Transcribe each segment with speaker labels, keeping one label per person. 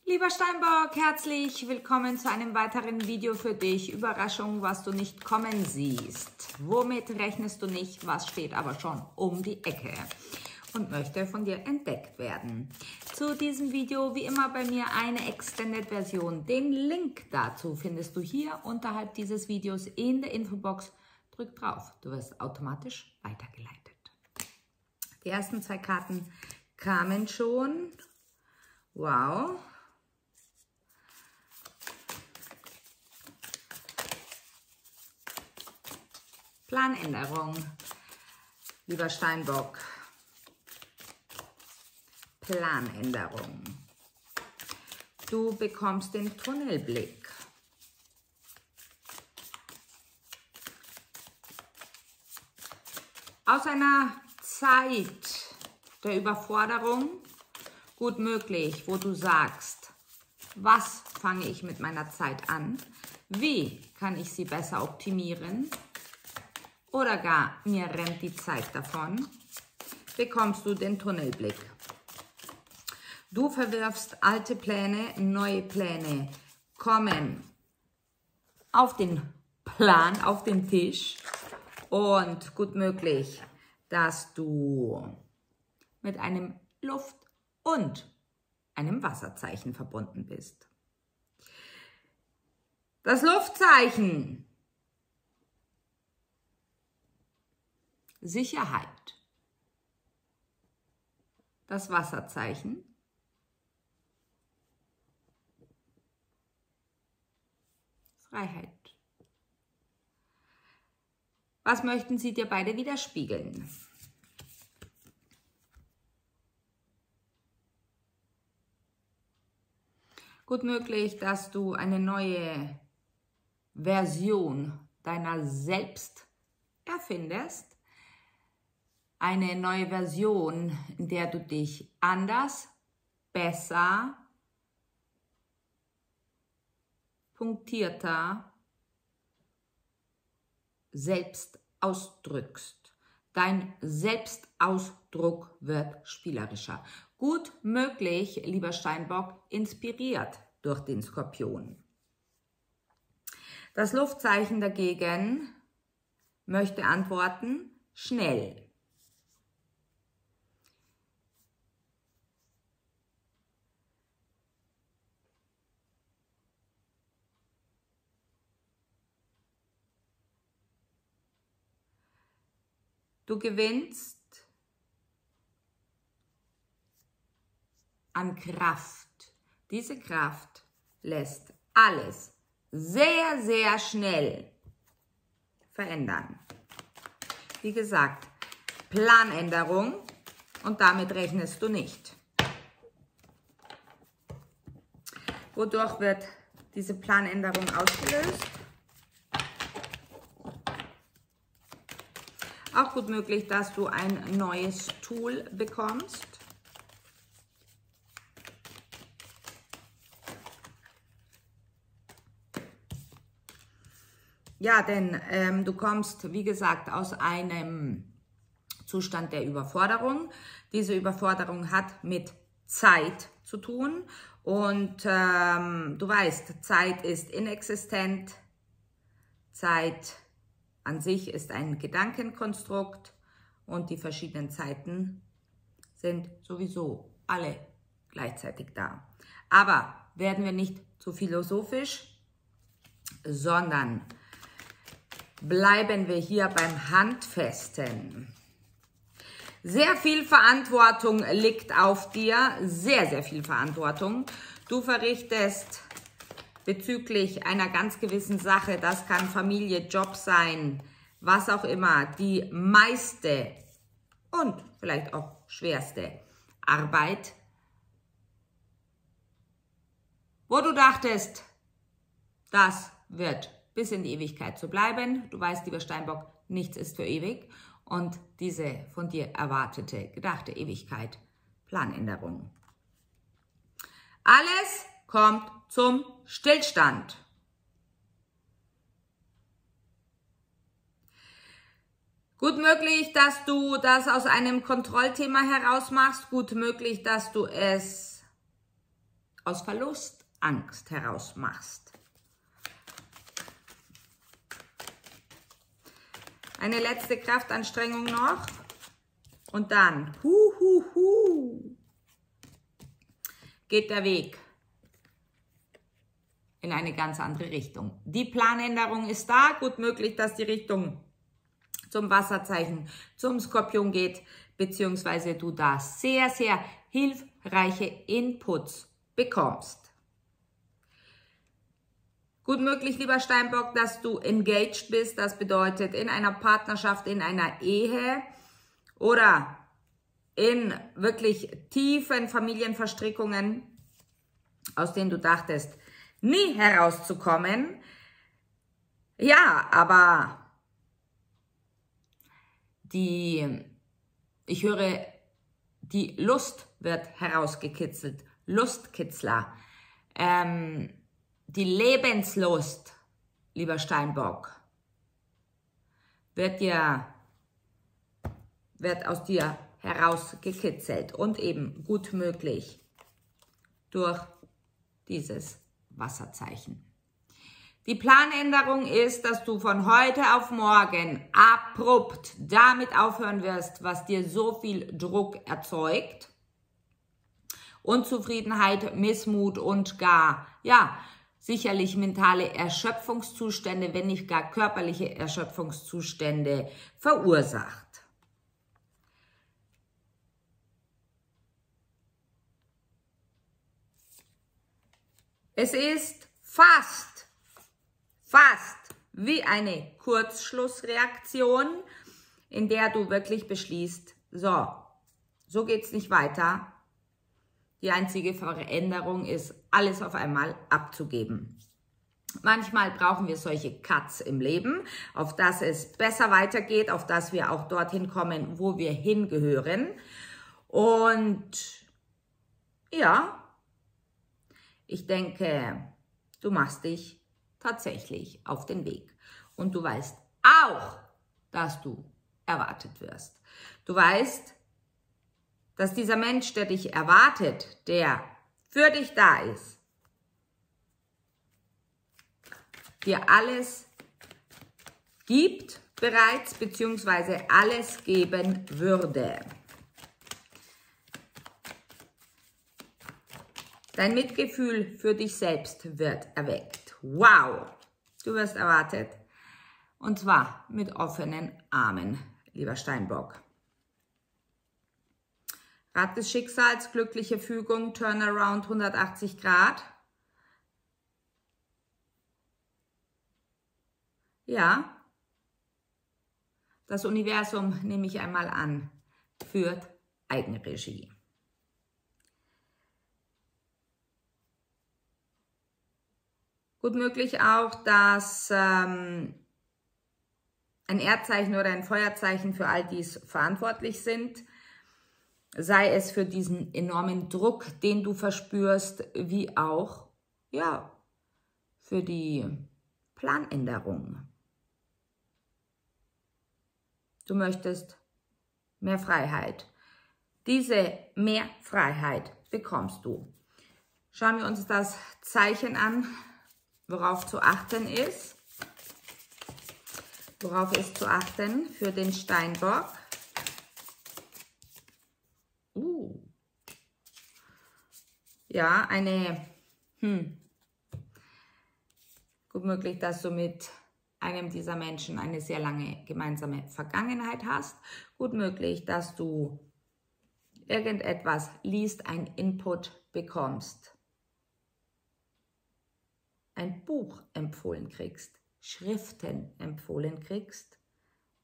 Speaker 1: Lieber Steinbock, herzlich willkommen zu einem weiteren Video für dich. Überraschung, was du nicht kommen siehst. Womit rechnest du nicht, was steht aber schon um die Ecke und möchte von dir entdeckt werden. Zu diesem Video wie immer bei mir eine Extended-Version. Den Link dazu findest du hier unterhalb dieses Videos in der Infobox. Drück drauf, du wirst automatisch weitergeleitet. Die ersten zwei Karten kamen schon. Wow. Planänderung, lieber Steinbock. Planänderung. Du bekommst den Tunnelblick. Aus einer Zeit der Überforderung, gut möglich, wo du sagst, was fange ich mit meiner Zeit an? Wie kann ich sie besser optimieren? Oder gar, mir rennt die Zeit davon, bekommst du den Tunnelblick. Du verwirfst alte Pläne, neue Pläne kommen auf den Plan, auf den Tisch und gut möglich, dass du mit einem Luft- und einem Wasserzeichen verbunden bist. Das Luftzeichen. Sicherheit. Das Wasserzeichen. Freiheit. Was möchten sie dir beide widerspiegeln? Gut möglich, dass du eine neue Version deiner selbst erfindest. Eine neue Version, in der du dich anders, besser, punktierter selbst ausdrückst. Dein Selbstausdruck wird spielerischer. Gut möglich, lieber Steinbock, inspiriert durch den Skorpion. Das Luftzeichen dagegen möchte antworten, schnell. Du gewinnst an Kraft. Diese Kraft lässt alles sehr, sehr schnell verändern. Wie gesagt, Planänderung und damit rechnest du nicht. Wodurch wird diese Planänderung ausgelöst? Auch gut möglich, dass du ein neues Tool bekommst. Ja, denn du kommst, wie gesagt, aus einem Zustand der Überforderung. Diese Überforderung hat mit Zeit zu tun und du weißt, Zeit ist inexistent, Zeit an sich ist ein Gedankenkonstrukt und die verschiedenen Zeiten sind sowieso alle gleichzeitig da. Aber werden wir nicht zu philosophisch, sondern bleiben wir hier beim Handfesten. Sehr viel Verantwortung liegt auf dir, sehr, sehr viel Verantwortung. Du verrichtest bezüglich einer ganz gewissen Sache, das kann Familie, Job sein, was auch immer, die meiste und vielleicht auch schwerste Arbeit, wo du dachtest, das wird bis in die Ewigkeit so bleiben. Du weißt, lieber Steinbock, nichts ist für ewig und diese von dir erwartete, gedachte Ewigkeit, Planänderung. Alles kommt zum Stillstand. Gut möglich, dass du das aus einem Kontrollthema heraus machst. Gut möglich, dass du es aus Verlustangst heraus machst. Eine letzte Kraftanstrengung noch und dann geht der Weg in eine ganz andere Richtung. Die Planänderung ist da, gut möglich, dass die Richtung zum Wasserzeichen, zum Skorpion geht, beziehungsweise du da sehr, sehr hilfreiche Inputs bekommst. Gut möglich, lieber Steinbock, dass du engaged bist, das bedeutet in einer Partnerschaft, in einer Ehe oder in wirklich tiefen Familienverstrickungen, aus denen du dachtest, nie herauszukommen. Ja, aber ich höre, die Lust wird herausgekitzelt, Lustkitzler, die Lebenslust, lieber Steinbock, wird aus dir herausgekitzelt und eben gut möglich durch dieses Wasserzeichen. Die Planänderung ist, dass du von heute auf morgen abrupt damit aufhören wirst, was dir so viel Druck erzeugt. Unzufriedenheit, Missmut und gar, ja, sicherlich mentale Erschöpfungszustände, wenn nicht gar körperliche Erschöpfungszustände verursacht. Es ist fast wie eine Kurzschlussreaktion, in der du wirklich beschließt, so geht es nicht weiter. Die einzige Veränderung ist, alles auf einmal abzugeben. Manchmal brauchen wir solche Cuts im Leben, auf dass es besser weitergeht, auf dass wir auch dorthin kommen, wo wir hingehören. Und ja, ich denke, du machst dich tatsächlich auf den Weg. Und du weißt auch, dass du erwartet wirst. Du weißt, dass dieser Mensch, der dich erwartet, der für dich da ist, dir alles gibt bereits, beziehungsweise alles geben würde. Dein Mitgefühl für dich selbst wird erweckt. Wow, du wirst erwartet. Und zwar mit offenen Armen, lieber Steinbock. Rad des Schicksals, glückliche Fügung, Turnaround 180 Grad. Ja, das Universum, nehme ich einmal an, führt Eigenregie. Gut möglich auch, dass ein Erdzeichen oder ein Feuerzeichen für all dies verantwortlich sind. Sei es für diesen enormen Druck, den du verspürst, wie auch, ja, für die Planänderung. Du möchtest mehr Freiheit. Diese mehr Freiheit bekommst du. Schauen wir uns das Zeichen an, worauf zu achten ist. Worauf ist zu achten für den Steinbock? Ja, gut möglich, dass du mit einem dieser Menschen eine sehr lange gemeinsame Vergangenheit hast. Gut möglich, dass du irgendetwas liest, ein Input bekommst, ein Buch empfohlen kriegst, Schriften empfohlen kriegst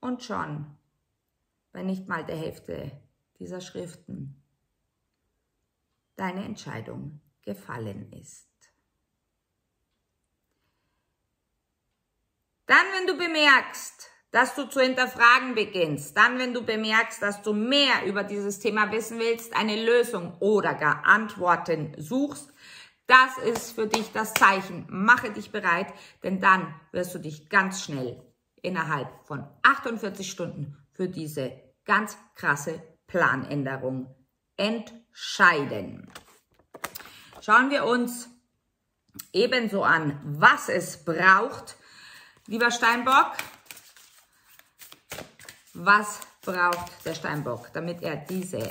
Speaker 1: und schon bei nicht mal der Hälfte dieser Schriften deine Entscheidung gefallen ist. Dann, wenn du bemerkst, dass du zu hinterfragen beginnst, dann, wenn du bemerkst, dass du mehr über dieses Thema wissen willst, eine Lösung oder gar Antworten suchst, das ist für dich das Zeichen. Mache dich bereit, denn dann wirst du dich ganz schnell innerhalb von 48 Stunden für diese ganz krasse Planänderung entscheiden. schauen wir uns ebenso an, was es braucht. Lieber Steinbock, was braucht der Steinbock, damit er diese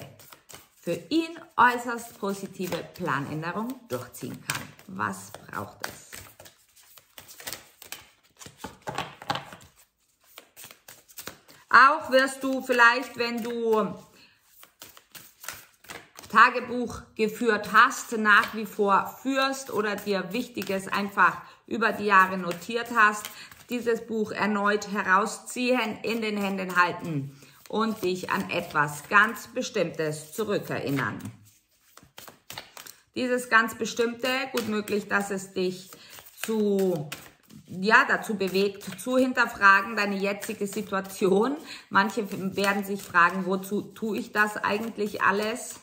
Speaker 1: für ihn äußerst positive Planänderung durchziehen kann? Was braucht es? Auch wirst du vielleicht, wenn du Tagebuch geführt hast, nach wie vor führst oder dir Wichtiges einfach über die Jahre notiert hast, dieses Buch erneut herausziehen, in den Händen halten und dich an etwas ganz Bestimmtes zurückerinnern. Dieses ganz Bestimmte, gut möglich, dass es dich dazu bewegt, zu hinterfragen, deine jetzige Situation. Manche werden sich fragen, wozu tue ich das eigentlich alles?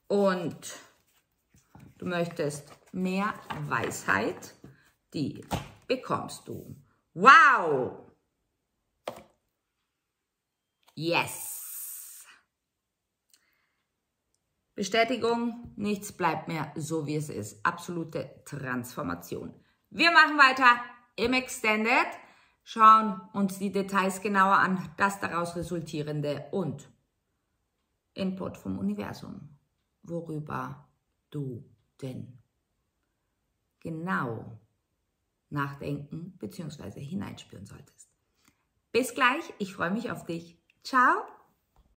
Speaker 1: Und du möchtest mehr Weisheit, die bekommst du. Wow! Yes! Bestätigung, nichts bleibt mehr so, wie es ist. Absolute Transformation. Wir machen weiter im Extended, schauen uns die Details genauer an, das daraus resultierende und Input vom Universum, worüber du denn genau nachdenken bzw. hineinspüren solltest. Bis gleich, ich freue mich auf dich. Ciao!